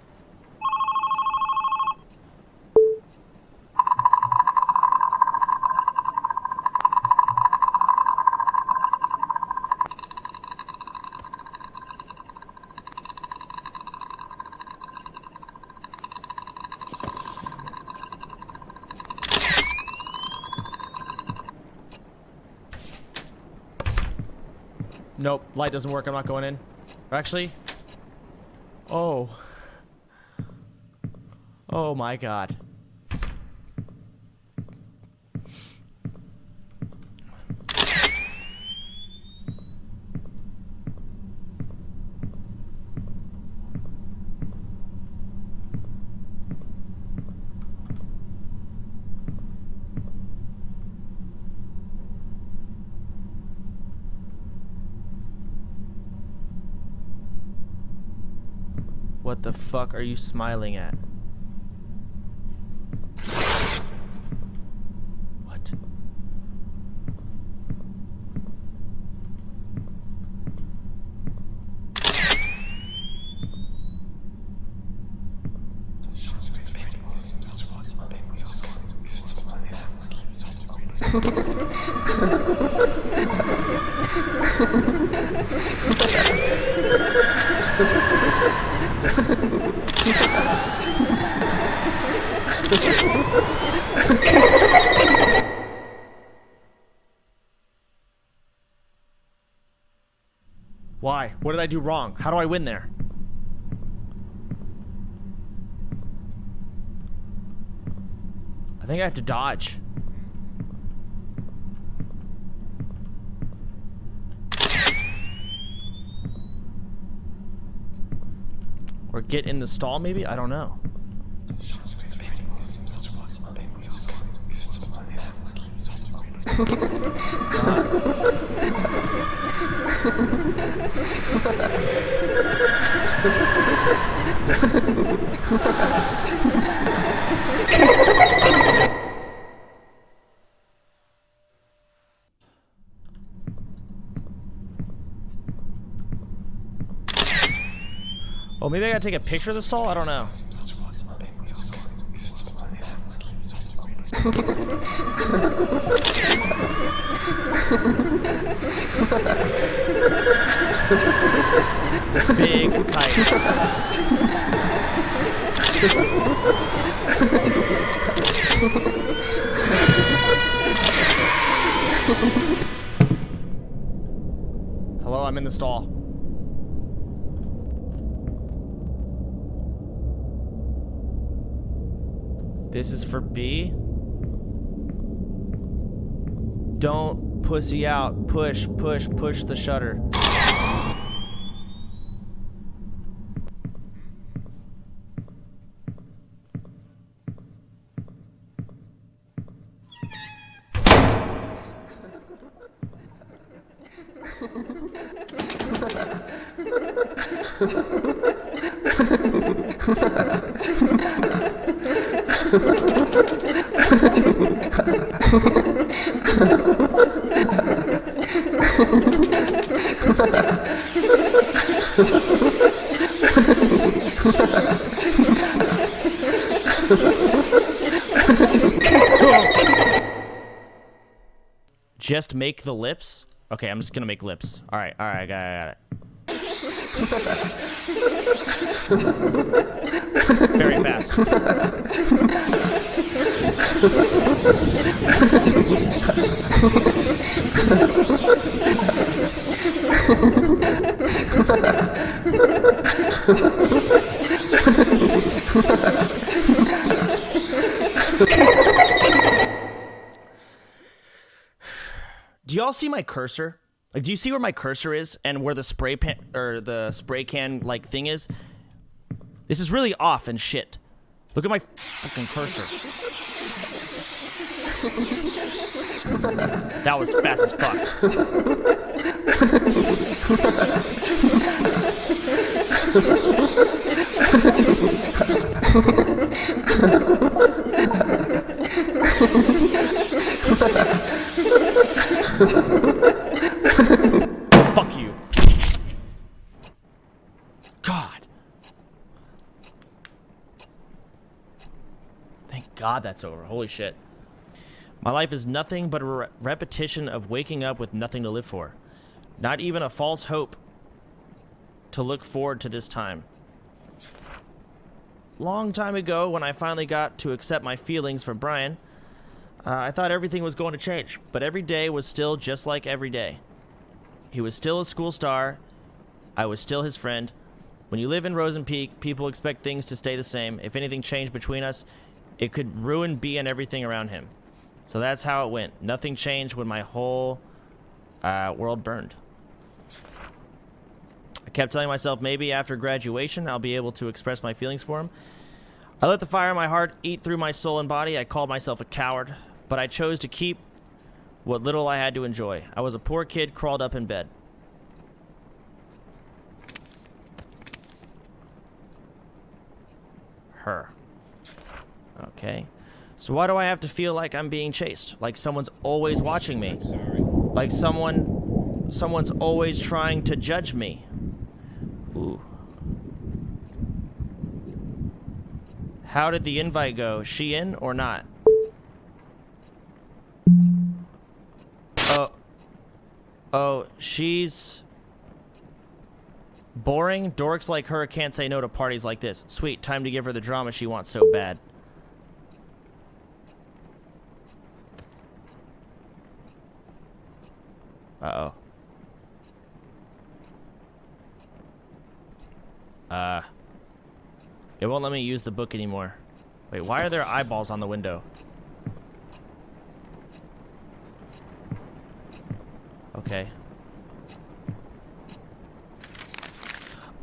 A: Nope, light doesn't work. I'm not going in. Or actually, oh my god. What the fuck are you smiling at? What? Why? What did I do wrong? How do I win there? I think I have to dodge. Or get in the stall, maybe? I don't know. Oh, maybe I gotta take a picture of the stall? I don't know. Big kite. Hello, I'm in the stall. This is for B. Don't pussy out. Push, push, push the shutter. Just make the lips? Okay, I'm just gonna make lips. Alright, I got it. Very fast. Do y'all see my cursor? Like, do you see where my cursor is and where the spray pan or the spray can like thing is? This is really off and shit. Look at my fucking cursor. That was fast as fuck. Fuck you. God. Thank God that's over. Holy shit. My life is nothing but a repetition of waking up with nothing to live for. Not even a false hope to look forward to this time. Long time ago, when I finally got to accept my feelings for Brian, I thought everything was going to change. But every day was still just like every day. He was still a school star. I was still his friend. When you live in Rosen Peak, people expect things to stay the same. If anything changed between us, it could ruin B and everything around him. So that's how it went. Nothing changed when my whole world burned. I kept telling myself maybe after graduation I'll be able to express my feelings for him. I let the fire in my heart eat through my soul and body. I called myself a coward, but I chose to keep what little I had to enjoy. I was a poor kid crawled up in bed. Her. Okay. So why do I have to feel like I'm being chased? Like someone's always watching me?
C: I'm sorry.
A: Like someone's always trying to judge me? Ooh. How did the invite go? She in or not? Oh, she's boring. Dorks like her can't say no to parties like this. Sweet, time to give her the drama she wants so bad. Uh-oh. It won't let me use the book anymore. Wait, why are there eyeballs on the window? Okay.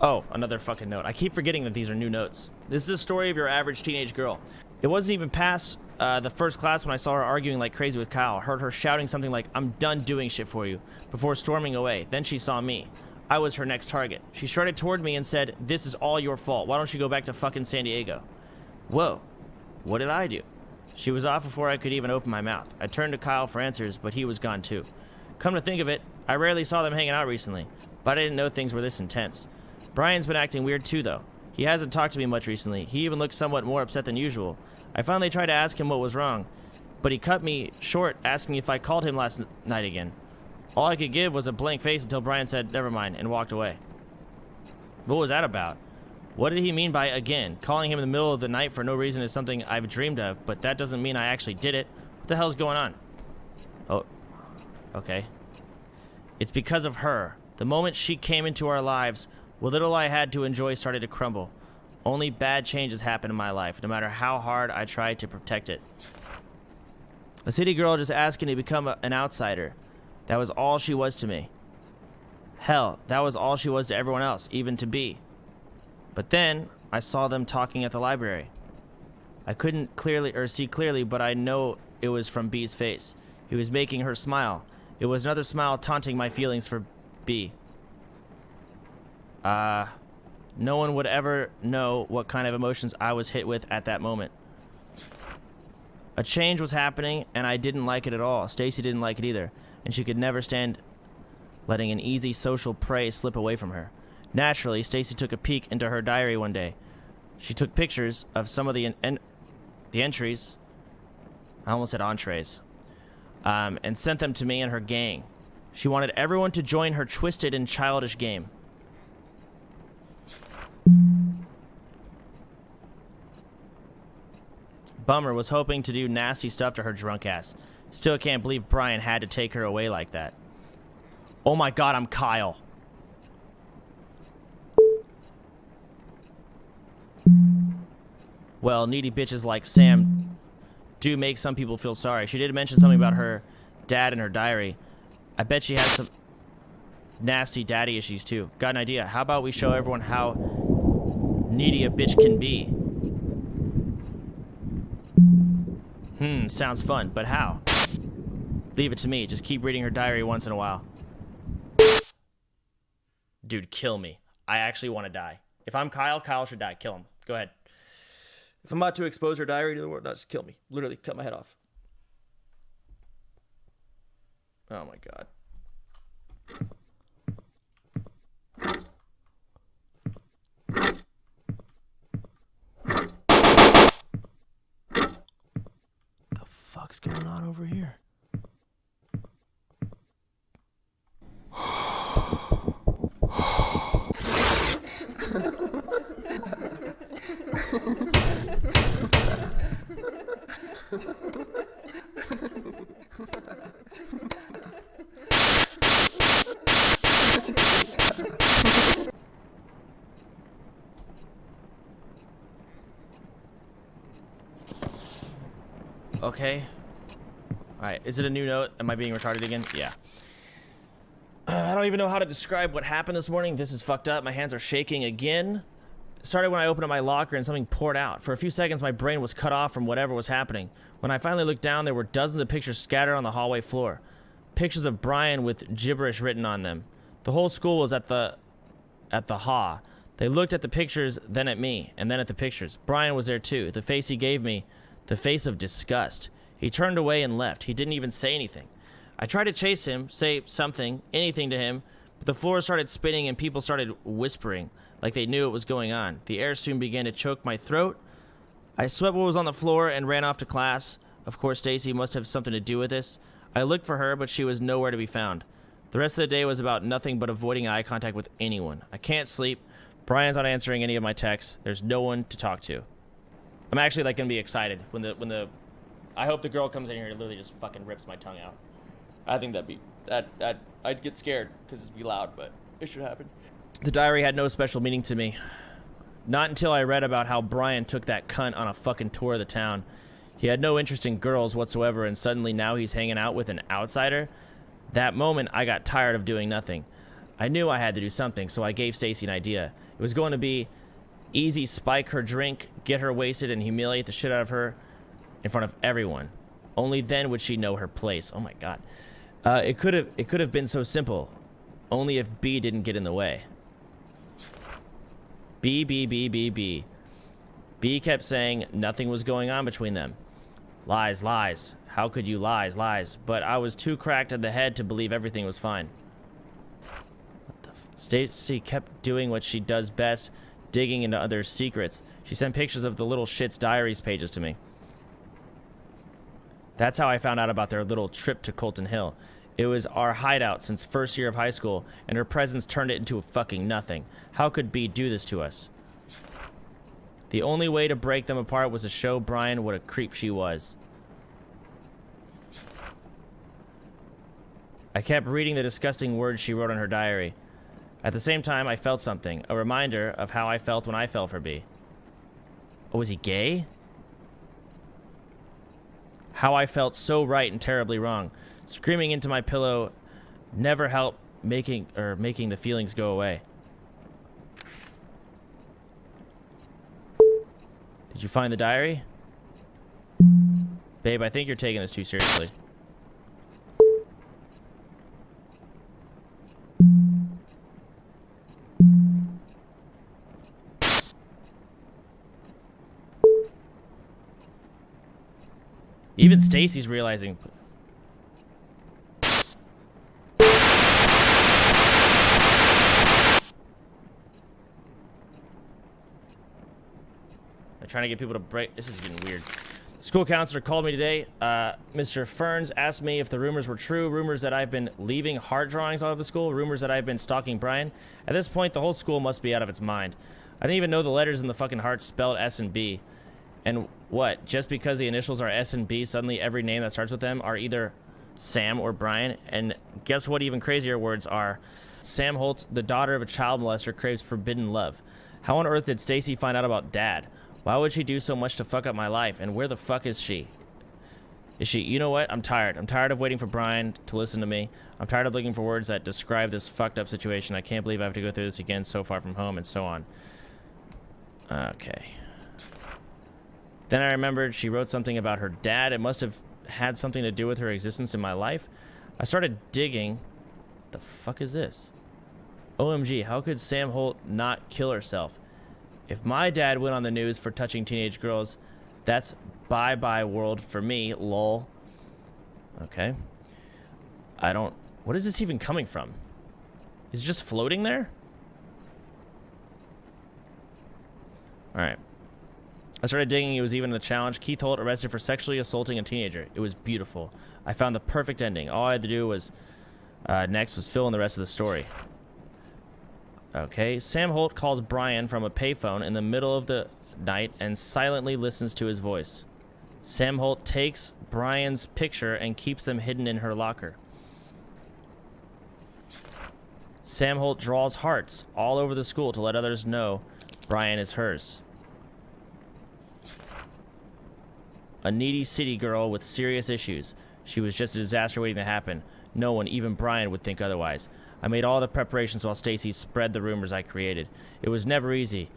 A: Oh, another fucking note. I keep forgetting that these are new notes. This is a story of your average teenage girl. It wasn't even past the first class when I saw her arguing like crazy with Kyle. Heard her shouting something like, "I'm done doing shit for you," before storming away. Then she saw me. I was her next target. She strutted toward me and said, "This is all your fault. Why don't you go back to fucking San Diego?" Whoa. What did I do? She was off before I could even open my mouth. I turned to Kyle for answers, but he was gone too. Come to think of it, I rarely saw them hanging out recently, but I didn't know things were this intense. Brian's been acting weird too, though. He hasn't talked to me much recently. He even looks somewhat more upset than usual. I finally tried to ask him what was wrong, but he cut me short asking if I called him last night again. All I could give was a blank face until Brian said, "Never mind," and walked away. What was that about? What did he mean by again? Calling him in the middle of the night for no reason is something I've dreamed of, but that doesn't mean I actually did it. What the hell's going on? Oh, okay. It's because of her. The moment she came into our lives, what little I had to enjoy started to crumble. Only bad changes happen in my life, no matter how hard I tried to protect it. A city girl just asking to become an outsider. That was all she was to me. Hell, that was all she was to everyone else, even to B. But then, I saw them talking at the library. I couldn't see clearly, but I know it was from B's face. He was making her smile. It was another smile taunting my feelings for B. No one would ever know what kind of emotions I was hit with at that moment. A change was happening, and I didn't like it at all. Stacy didn't like it either, and she could never stand letting an easy social prey slip away from her. Naturally, Stacy took a peek into her diary one day. She took pictures of some of the entries. I almost said entrees. And sent them to me and her gang. She wanted everyone to join her twisted and childish game. Bummer, was hoping to do nasty stuff to her drunk ass. Still can't believe Brian had to take her away like that. Oh my god, I'm Kyle. Well, needy bitches like Sam do make some people feel sorry. She did mention something about her dad in her diary. I bet she has some nasty daddy issues too. Got an idea. How about we show everyone how needy a bitch can be? Sounds fun, but how? Leave it to me. Just keep reading her diary once in a while. Dude, kill me. I actually want to die. If I'm Kyle, Kyle should die. Kill him. Go ahead. If I'm about to expose her diary to the world, no, just kill me. Literally, cut my head off. Oh my god. The fuck's going on over here? Okay. Alright, is it a new note? Am I being retarded again? Yeah. I don't even know how to describe what happened this morning. This is fucked up. My hands are shaking again. It started when I opened up my locker and something poured out. For a few seconds, my brain was cut off from whatever was happening. When I finally looked down, there were dozens of pictures scattered on the hallway floor. Pictures of Brian with gibberish written on them. The whole school was at the ha. They looked at the pictures, then at me, and then at the pictures. Brian was there too. The face he gave me, the face of disgust. He turned away and left. He didn't even say anything. I tried to chase him, say something, anything to him, but the floor started spinning and people started whispering like they knew what was going on. The air soon began to choke my throat. I swept what was on the floor and ran off to class. Of course, Stacy must have something to do with this. I looked for her, but she was nowhere to be found. The rest of the day was about nothing but avoiding eye contact with anyone. I can't sleep. Brian's not answering any of my texts. There's no one to talk to. I'm actually like gonna be excited when the I hope the girl comes in here and literally just fucking rips my tongue out. I think I'd get scared because it'd be loud, but it should happen. The diary had no special meaning to me. Not until I read about how Brian took that cunt on a fucking tour of the town. He had no interest in girls whatsoever, and suddenly now he's hanging out with an outsider. That moment, I got tired of doing nothing. I knew I had to do something, so I gave Stacy an idea. It was going to be easy spike her drink, get her wasted, and humiliate the shit out of her in front of everyone. Only then would she know her place. Oh my god. It could have been so simple. Only if B didn't get in the way. B. B kept saying nothing was going on between them. Lies, lies. How could you lies, lies? But I was too cracked in the head to believe everything was fine. What the Stacy kept doing what she does best, digging into others' secrets. She sent pictures of the little shit's diaries pages to me. That's how I found out about their little trip to Colton Hill. It was our hideout since first year of high school, and her presence turned it into a fucking nothing. How could B do this to us? The only way to break them apart was to show Brian what a creep she was. I kept reading the disgusting words she wrote on her diary. At the same time, I felt something, a reminder of how I felt when I fell for B. Oh, was he gay? How I felt so right and terribly wrong. Screaming into my pillow never helped making the feelings go away. Did you find the diary? Babe, I think you're taking this too seriously. Even Stacy's realizing. I'm trying to get people to break. This is getting weird. School counselor called me today. Mr. Ferns asked me if the rumors were true. Rumors that I've been leaving heart drawings all over the school. Rumors that I've been stalking Brian. At this point, the whole school must be out of its mind. I didn't even know the letters in the fucking heart spelled S and B. And what? Just because the initials are S and B, suddenly every name that starts with them are either Sam or Brian? And guess what even crazier words are? Sam Holt, the daughter of a child molester, craves forbidden love. How on earth did Stacy find out about Dad? Why would she do so much to fuck up my life? And where the fuck is she? You know what? I'm tired. I'm tired of waiting for Brian to listen to me. I'm tired of looking for words that describe this fucked up situation. I can't believe I have to go through this again, so far from home, and so on. Okay. Then I remembered she wrote something about her dad. It must have had something to do with her existence in my life. I started digging. The fuck is this? OMG, how could Sam Holt not kill herself? If my dad went on the news for touching teenage girls, that's bye-bye world for me, lol. Okay. What is this even coming from? Is it just floating there? Alright. I started digging. It was even a challenge. Keith Holt arrested for sexually assaulting a teenager. It was beautiful. I found the perfect ending. All I had to do was next was fill in the rest of the story. Okay. Sam Holt calls Brian from a payphone in the middle of the night and silently listens to his voice. Sam Holt takes Brian's picture and keeps them hidden in her locker. Sam Holt draws hearts all over the school to let others know Brian is hers. A needy city girl with serious issues. She was just a disaster waiting to happen. No one, even Brian, would think otherwise. I made all the preparations while Stacy spread the rumors I created. It was never easy.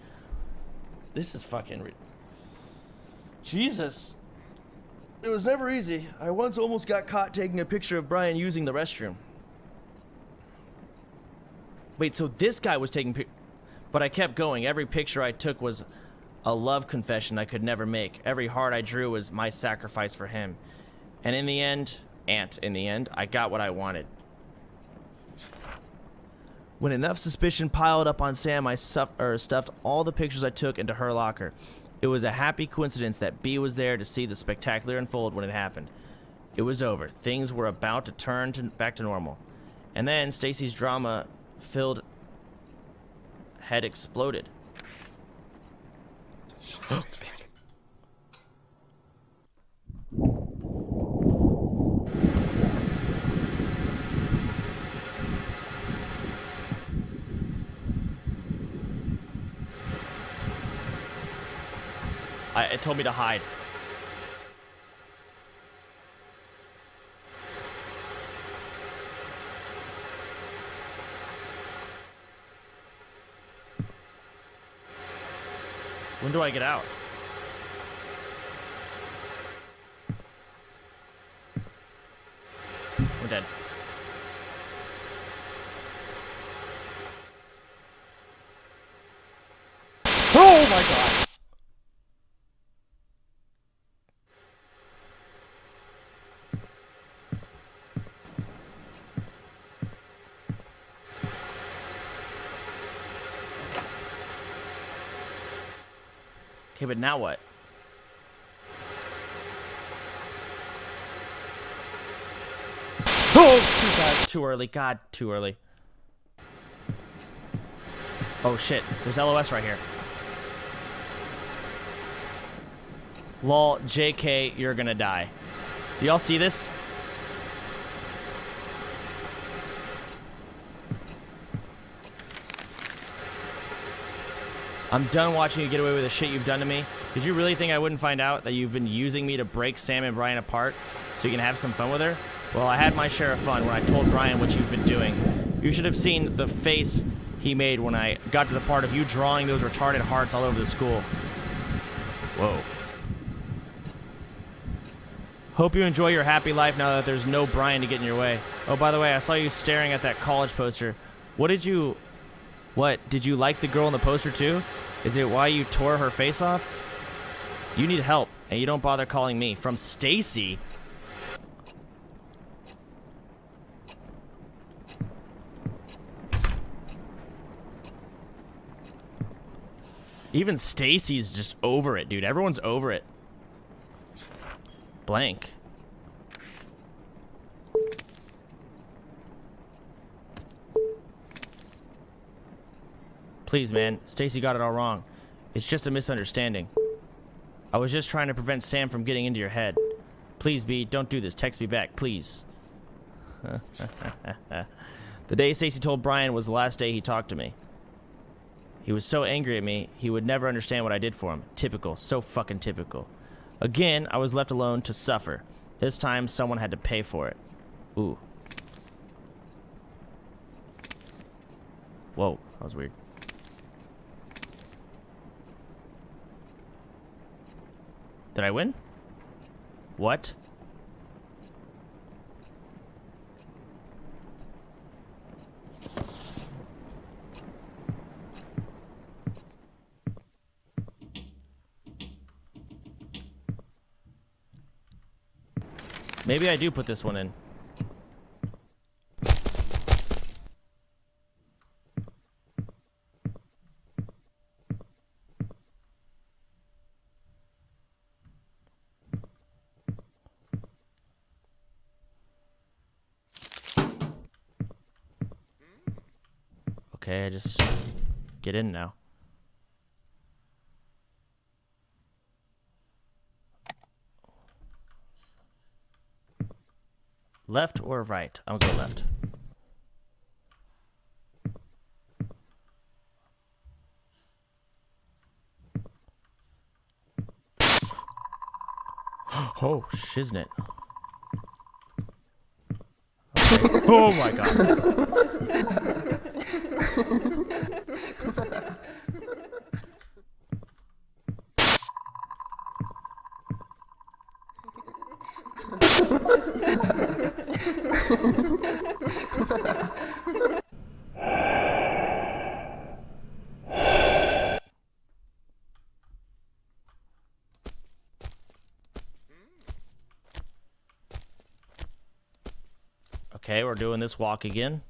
A: This is fucking... Jesus. It was never easy. I once almost got caught taking a picture of Brian using the restroom. Wait, so this guy was taking... But I kept going. Every picture I took was a love confession I could never make. Every heart I drew was my sacrifice for him. And in the end, I got what I wanted. When enough suspicion piled up on Sam, I stuffed all the pictures I took into her locker. It was a happy coincidence that B was there to see the spectacular unfold when it happened. It was over. Things were about to turn back to normal. And then Stacy's drama-filled head exploded. It told me to hide. When do I get out? We're dead. Oh my god! Okay, but now what? Oh, too early. God, too early. Oh shit, there's LOS right here. Lol, JK, you're gonna die. Do y'all see this? I'm done watching you get away with the shit you've done to me. Did you really think I wouldn't find out that you've been using me to break Sam and Brian apart so you can have some fun with her? Well, I had my share of fun when I told Brian what you've been doing. You should have seen the face he made when I got to the part of you drawing those retarded hearts all over the school. Whoa. Hope you enjoy your happy life now that there's no Brian to get in your way. Oh, by the way, I saw you staring at that college poster. What, did you like the girl in the poster too? Is it why you tore her face off? You need help, and you don't bother calling me. From Stacy? Even Stacy's just over it, dude. Everyone's over it. Blank. Please, man. Stacy got it all wrong. It's just a misunderstanding. I was just trying to prevent Sam from getting into your head. Please, B, don't do this. Text me back, please. The day Stacy told Brian was the last day he talked to me. He was so angry at me, he would never understand what I did for him. Typical. So fucking typical. Again, I was left alone to suffer. This time, someone had to pay for it. Ooh. Whoa, that was weird. Did I win? What? Maybe I do put this one in. Okay, I just get in now. Left or right? I'll go left. Oh, shiznit. Okay. Oh my god. Okay, we're doing this walk again.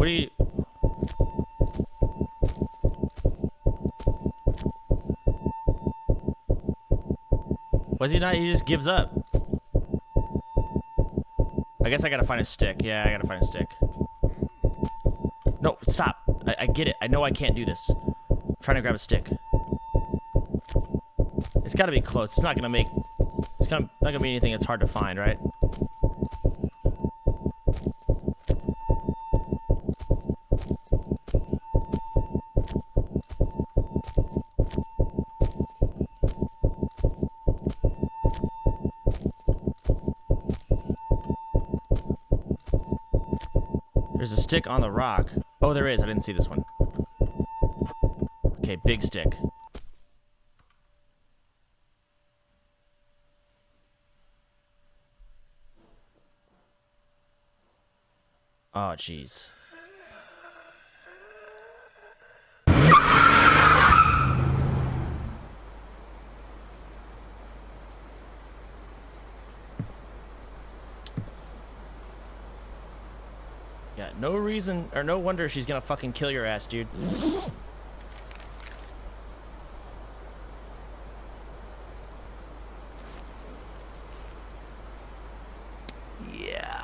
A: What do you... Was he not? He just gives up. I guess I gotta find a stick. Yeah, I gotta find a stick. No, stop. I get it. I know I can't do this. I'm trying to grab a stick. It's gotta be close. It's not gonna make... It's not gonna be anything that's hard to find, right? There's a stick on the rock. Oh, there is. I didn't see this one. Okay, big stick. Oh, jeez. Yeah, no reason, or no wonder she's gonna fucking kill your ass, dude. Yeah.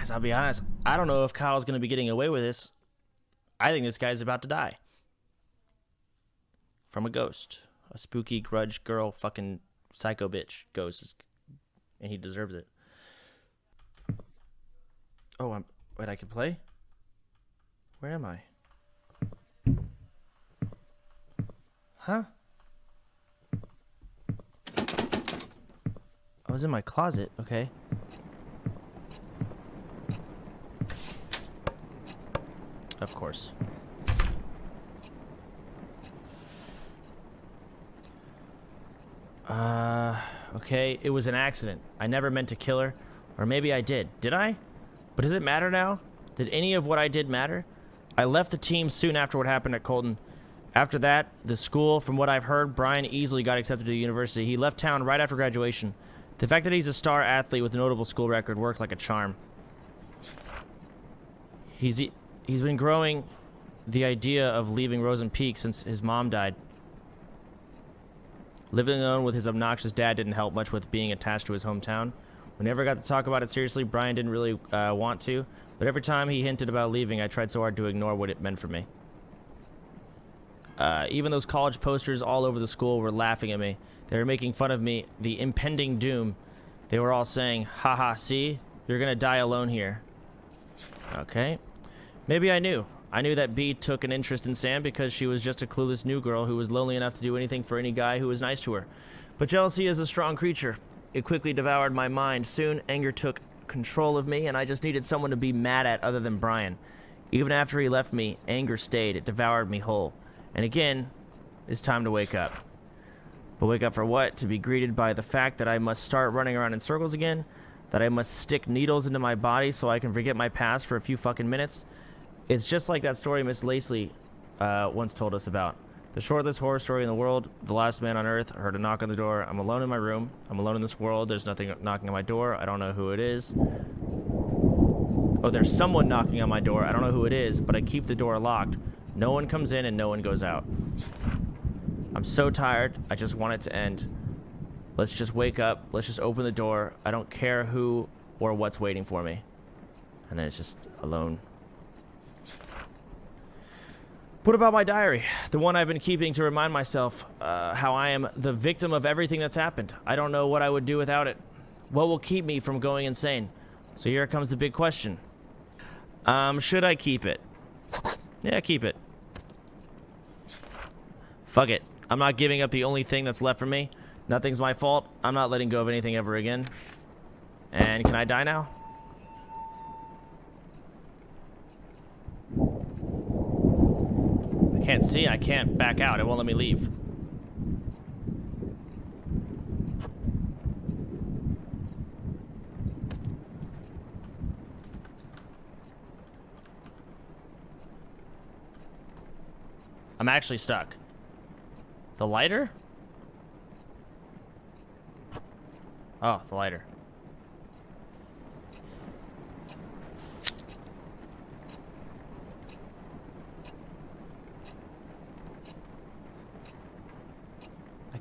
A: I'll be honest, I don't know if Kyle's going to be getting away with this. I think this guy's about to die. From a ghost. A spooky grudge girl fucking psycho bitch goes, and he deserves it. Oh, wait, I can play? Where am I? Huh? I was in my closet, okay. Of course. Okay, it was an accident. I never meant to kill her. Or maybe I did. Did I? But does it matter now? Did any of what I did matter? I left the team soon after what happened at Colton. After that, the school, from what I've heard, Brian easily got accepted to the university. He left town right after graduation. The fact that he's a star athlete with a notable school record worked like a charm. He's been growing the idea of leaving Rosen Peak since his mom died. Living alone with his obnoxious dad didn't help much with being attached to his hometown. We never got to talk about it seriously. Brian didn't really want to, but every time he hinted about leaving, I tried so hard to ignore what it meant for me. Even those college posters all over the school were laughing at me. They were making fun of me, the impending doom. They were all saying, haha, see? You're gonna die alone here. Okay. Maybe I knew. I knew that B took an interest in Sam because she was just a clueless new girl who was lonely enough to do anything for any guy who was nice to her. But jealousy is a strong creature. It quickly devoured my mind. Soon, anger took control of me, and I just needed someone to be mad at other than Brian. Even after he left me, anger stayed. It devoured me whole. And again, it's time to wake up. But wake up for what? To be greeted by the fact that I must start running around in circles again? That I must stick needles into my body so I can forget my past for a few fucking minutes? It's just like that story Miss Lacey once told us about. The shortest horror story in the world. The last man on earth heard a knock on the door. I'm alone in my room. I'm alone in this world. There's nothing knocking on my door. I don't know who it is. Oh, there's someone knocking on my door. I don't know who it is, but I keep the door locked. No one comes in and no one goes out. I'm so tired. I just want it to end. Let's just wake up. Let's just open the door. I don't care who or what's waiting for me. And then it's just alone. What about my diary? The one I've been keeping to remind myself how I am the victim of everything that's happened. I don't know what I would do without it. What will keep me from going insane? So here comes the big question. Should I keep it? Yeah, keep it. Fuck it. I'm not giving up the only thing that's left for me. Nothing's my fault. I'm not letting go of anything ever again. And can I die now? I can't see. I can't back out. It won't let me leave. I'm actually stuck. The lighter? Oh, the lighter.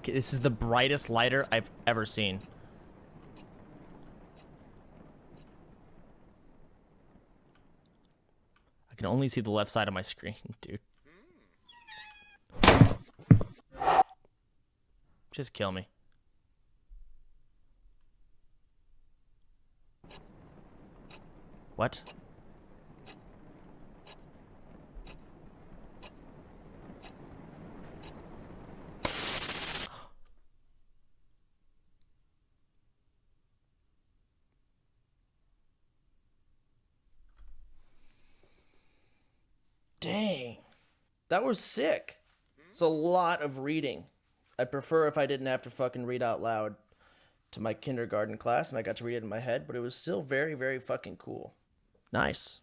A: This is the brightest lighter I've ever seen. I can only see the left side of my screen, dude. Just kill me. What? Dang. That was sick. It's a lot of reading. I'd prefer if I didn't have to fucking read out loud to my kindergarten class and I got to read it in my head, but it was still very, very fucking cool. Nice.